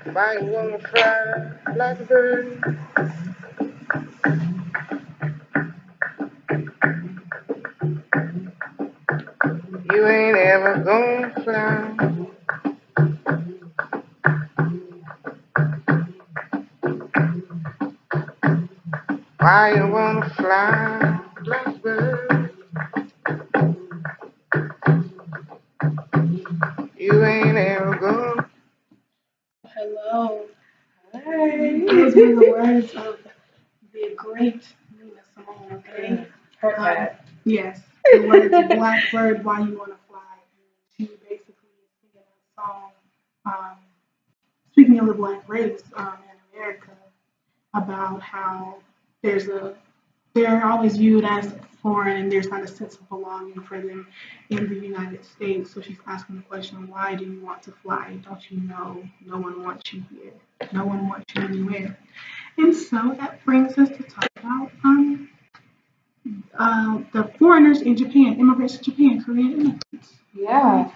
Why you wanna fly like a bird? You ain't ever gonna fly. Why you wanna fly like a bird? You ain't ever gonna. Hello. Hi. Those were the words of the great Nina Simone, okay? Yes, the words Blackbird, Why You Wanna Fly. She basically is singing a song, um, speaking of the black race in America, about how there's a they're always viewed as foreign and there's not a sense of belonging for them in the United States. So she's asking the question, why do you want to fly? Don't you know no one wants you here? No one wants you anywhere. And so that brings us to talk about the foreigners in Japan, immigrants to Japan, Korean immigrants. Yeah.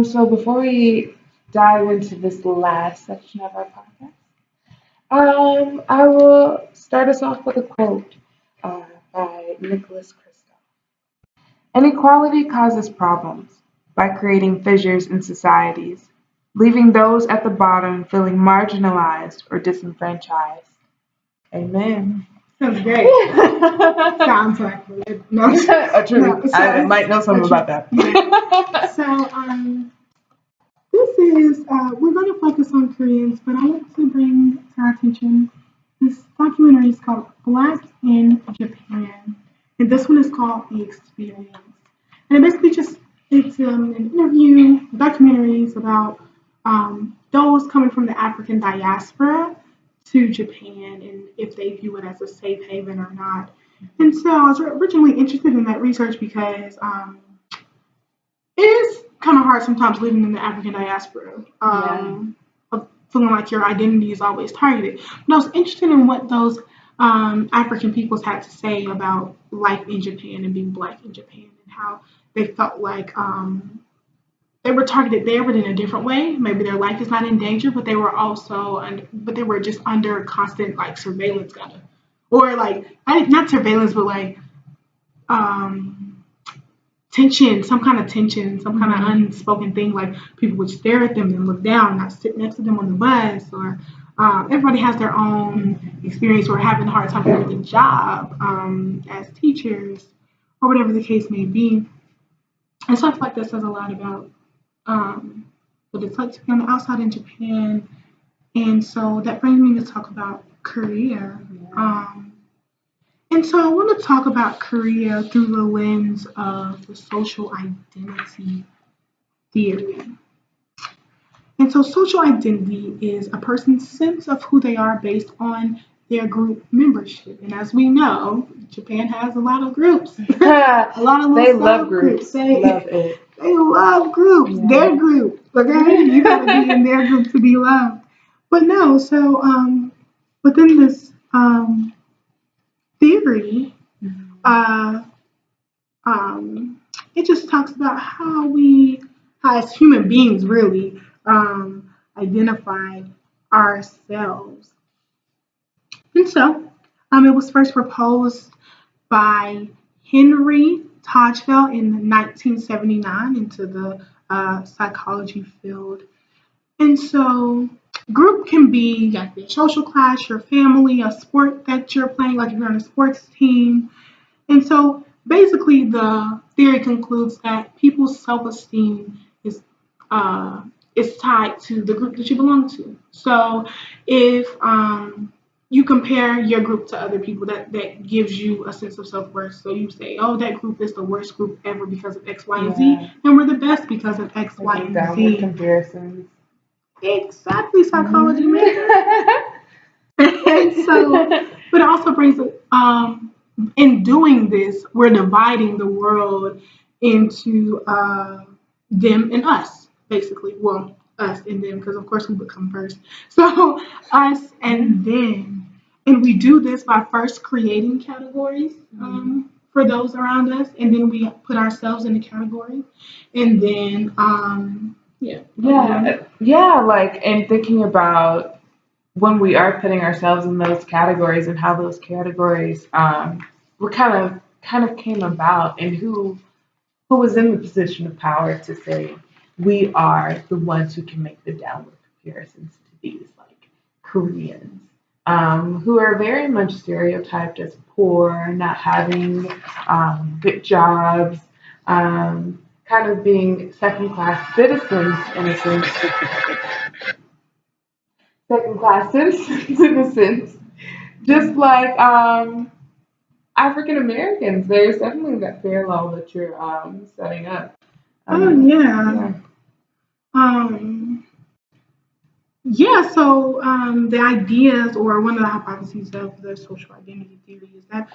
So before we dive into this last section of our podcast, I will start us off with a quote by Nicholas Kristof. Inequality causes problems by creating fissures in societies, leaving those at the bottom feeling marginalized or disenfranchised. Amen. Sounds great. Sounds like it. No, A true. no, I might know something about that. yeah. So this is we're going to focus on Koreans, but I want to bring to our attention this documentary is called Black in Japan, and this one is called The Experience. And it basically just it's an interview, documentaries about those coming from the African diaspora to Japan and if they view it as a safe haven or not. And so I was originally interested in that research because it is kind of hard sometimes living in the African diaspora. Of feeling like your identity is always targeted. But I was interested in what those African peoples had to say about life in Japan and being black in Japan and how they felt like they were targeted there, but in a different way. Maybe their life is not in danger, but they were also, but they were just under constant like surveillance, kind of, or like not surveillance, but like um, tension, some kind of tension, some kind of unspoken thing. Like people would stare at them and look down, not sit next to them on the bus, or everybody has their own experience or having a hard time getting a job as teachers or whatever the case may be. And so I feel like that says a lot about what it's like to be on the outside in Japan. And so that brings me to talk about Korea. And so I want to talk about Korea through the lens of the social identity theory. And so social identity is a person's sense of who they are based on their group membership. And as we know, Japan has a lot of groups. A lot of They little love groups. groups. Love it. They love groups. Yeah. Their group. Okay? You gotta be in their group to be loved. But no, so within this theory, uh, it just talks about how as human beings, really identify ourselves. And so, it was first proposed by Henry Tajfel in 1979 into the psychology field. And so, group can be like your social class, your family, a sport that you're playing, like if you're on a sports team. And so basically, the theory concludes that people's self-esteem is is tied to the group that you belong to. So if you compare your group to other people, that gives you a sense of self-worth. So you say, oh, that group is the worst group ever because of X, Y, and Z, and we're the best because of X, Y, Like and downward Z. comparisons. Exactly, psychology major. And so, but it also brings in doing this, we're dividing the world into them and us, basically. Well, us and them, because of course we would come first. So us and them, and we do this by first creating categories for those around us, and then we put ourselves in the category, and then yeah. Yeah, Yeah, like, and thinking about when we are putting ourselves in those categories and how those categories were kind of came about, and who was in the position of power to say we are the ones who can make the downward comparisons to these like Koreans, who are very much stereotyped as poor, not having good jobs, kind of being second class citizens in a sense, second class citizens in a sense, just like African Americans. There's definitely that parallel that you're setting up. Oh Um, yeah. yeah. Um, yeah, so the ideas or one of the hypotheses of the social identity theory is that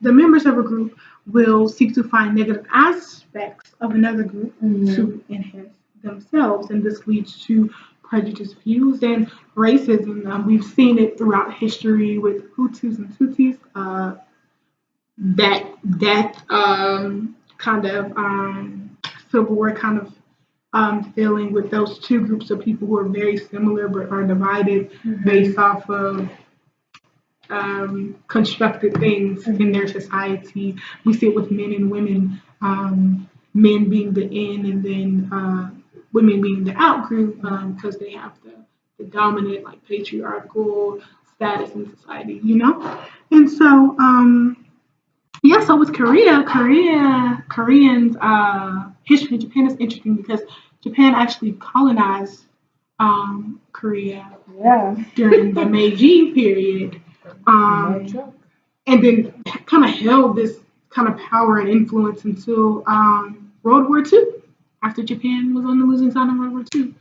the members of a group will seek to find negative aspects of another group Hmm. to enhance themselves, and this leads to prejudice views and racism. We've seen it throughout history with Hutus and Tutsis. That kind of civil war kind of feeling with those two groups of people who are very similar but are divided Hmm. based off of constructed things in their Hmm. society. We see it with men and women, men being the in and then women being the out group because they have the dominant, like patriarchal status in society, you know? And so, yeah, so with Koreans history in Japan is interesting because Japan actually colonized Korea Yeah. during the Meiji period, No um, joke. and then kind of held this kind of power and influence until World War II. After Japan was on the losing side in World War II,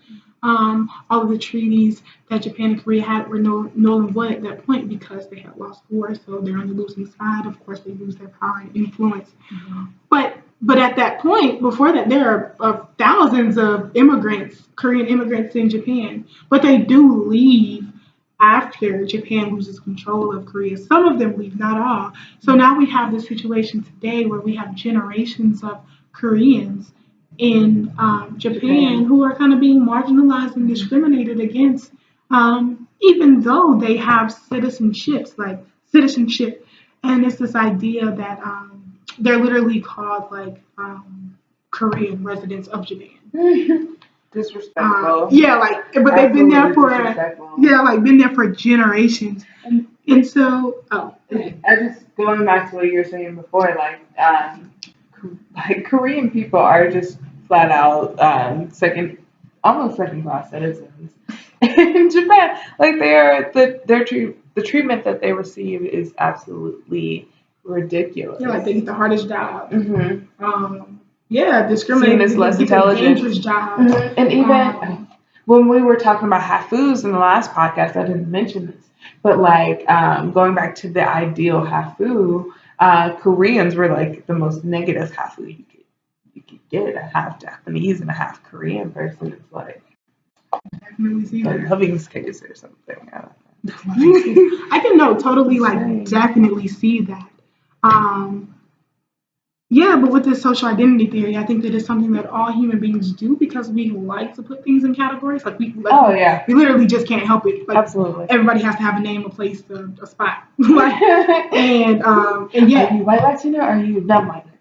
all of the treaties that Japan and Korea had were null and void at that point because they had lost war. So they're on the losing side. Of course, they lose their power and influence. But at that point, before that, there are thousands of immigrants, Korean immigrants in Japan. But they do leave after Japan loses control of Korea. Some of them leave, not all. So now we have this situation today where we have generations of Koreans in Japan Japan. who are kind of being marginalized and discriminated against, even though they have citizenships, like citizenship. And it's this idea that they're literally called like Korean residents of Japan. Disrespectful. Yeah, like, but they've been there Absolutely for, disrespectful. yeah, like been there for generations. And And so, oh, I just going back to what you were saying before, like Korean people are just flat out almost second class citizens in Japan. Like they are the treatment that they receive is absolutely yeah, like ridiculous. they get the hardest job. Hmm. Yeah, Seen discriminated as less against, get the intelligent. dangerous jobs. Mhm. And even Um, when we were talking about hafus in the last podcast, I didn't mention this, but like going back to the ideal hafu, Koreans were like the most negative hafu you could get, a half Japanese and a half Korean person. It's like definitely see a that. Loving's case or something. I I can no totally like Insane. definitely see that. Um, yeah, but with this social identity theory, I think that is something that all human beings do because we like to put things in categories. Oh yeah, we literally just can't help it. Like absolutely. everybody has to have a name, a place, a spot. Like, and Are yeah, you white Latino? Or are you non-white Latino?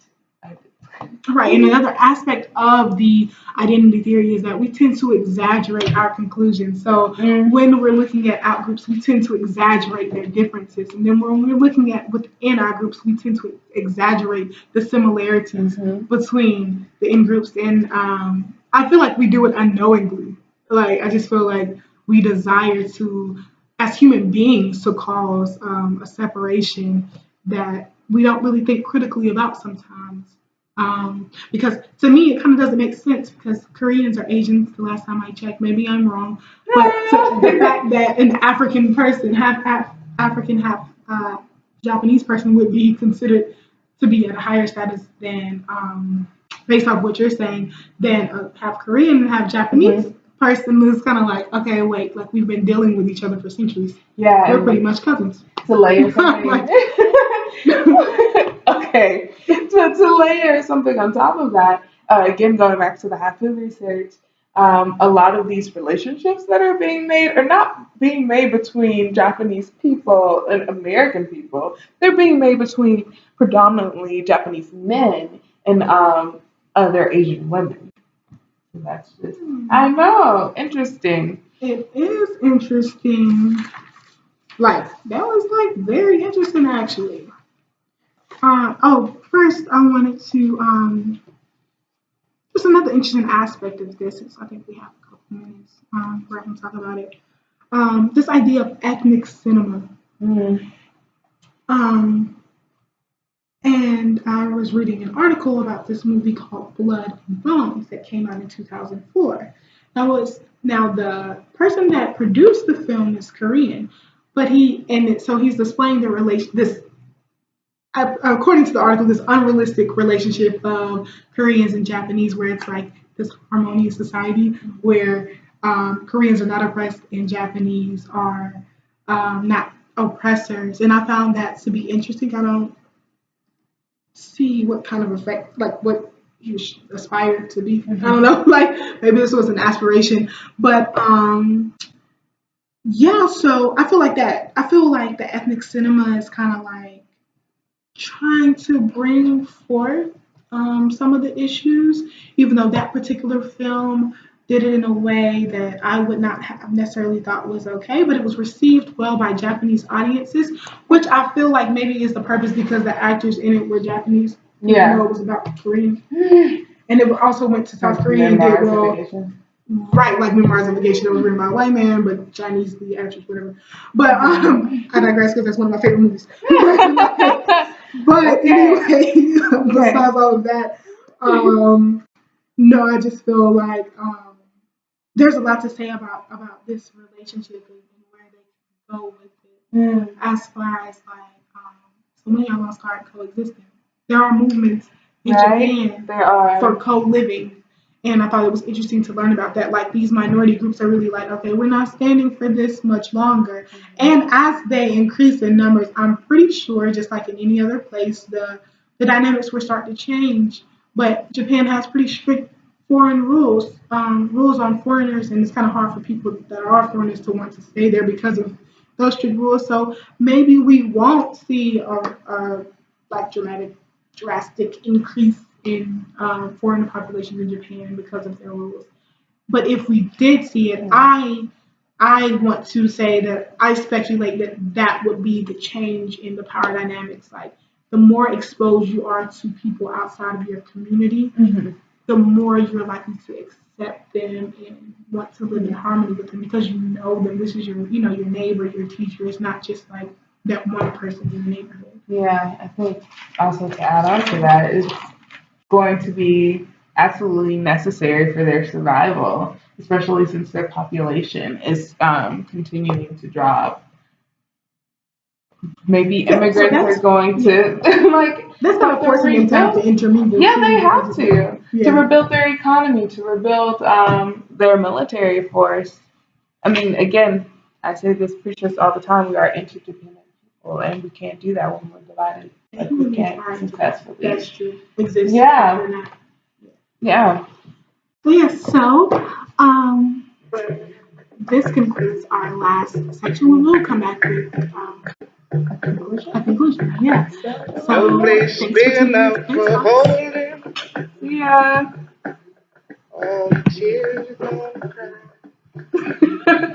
right. And another aspect of the identity theory is that we tend to exaggerate our conclusions. So Mm. when we're looking at out groups, we tend to exaggerate their differences. And then when we're looking at within our groups, we tend to exaggerate the similarities Mhm. between the in groups. And I feel like we do it unknowingly. Like I just feel like we desire to, as human beings, to cause a separation that we don't really think critically about sometimes. Because to me, it kind of doesn't make sense because Koreans are Asians. The last time I checked, maybe I'm wrong, but so the fact that an African person, African, half Japanese person, would be considered to be at a higher status than, based off what you're saying, than a half Korean and half Japanese Mhm. person is kind of like, okay, wait, like we've been dealing with each other for centuries. Yeah, We're and pretty much cousins. to layer something. Like, Okay, to layer something on top of that, again going back to the Hafu research, a lot of these relationships that are being made are not being made between Japanese people and American people. They're being made between predominantly Japanese men and other Asian women. So that's just, I know, interesting. It is interesting. Like, that was like very interesting actually. First I wanted to just another interesting aspect of this is I think we have a couple minutes where I can talk about it. This idea of ethnic cinema. Mm. Um, and I was reading an article about this movie called Blood and Bones that came out in 2004. Now the person that produced the film is Korean, but so he's displaying the relation this according to the article, this unrealistic relationship of Koreans and Japanese, where it's like this harmonious society where Koreans are not oppressed and Japanese are not oppressors. And I found that to be interesting. I don't see what kind of effect, like what you aspire to be. I don't know, like maybe this was an aspiration, but yeah. So I feel like that. I feel like the ethnic cinema is kind of like trying to bring forth some of the issues, even though that particular film did it in a way that I would not have necessarily thought was okay, but it was received well by Japanese audiences, which I feel like maybe is the purpose because the actors in it were Japanese, even though it was about Korean. And it also went to South Korea and did well. Right, like Memoirs of Vacation, it was written by a white man, but Chinese the actress, whatever. But I digress because that's one of my favorite movies. But anyway, besides all of that, no, I just feel like there's a lot to say about this relationship and where they can go with it. As far as like so many of us are coexisting. There are movements in Japan for co-living. And I thought it was interesting to learn about that. Like these minority groups are really like, okay, we're not standing for this much longer. And as they increase in numbers, I'm pretty sure, just like in any other place, the dynamics will start to change. But Japan has pretty strict foreign rules on foreigners, and it's kind of hard for people that are foreigners to want to stay there because of those strict rules. So maybe we won't see a like drastic increase in foreign populations in Japan because of their rules. But if we did see it, I want to say that I speculate that that would be the change in the power dynamics. Like the more exposed you are to people outside of your community, the more you're likely to accept them and want to live in harmony with them because you know them. This is your neighbor, your teacher. It's not just like that one person in the neighborhood. Yeah, I think also to add on to that is going to be absolutely necessary for their survival, especially since their population is continuing to drop. Maybe immigrants are going to like that's not forcing them to intermingle. Yeah, they have to rebuild their economy, to rebuild their military force. I mean, again, I say this, preach this all the time. We are interdependent people, and we can't do that when we're divided. Like we can't successfully. That's true. Exist. Yeah. Yeah. So this concludes our last section. We will come back with a conclusion. Yeah. So No place big enough for holding. Yeah. All the tears you're gonna cry.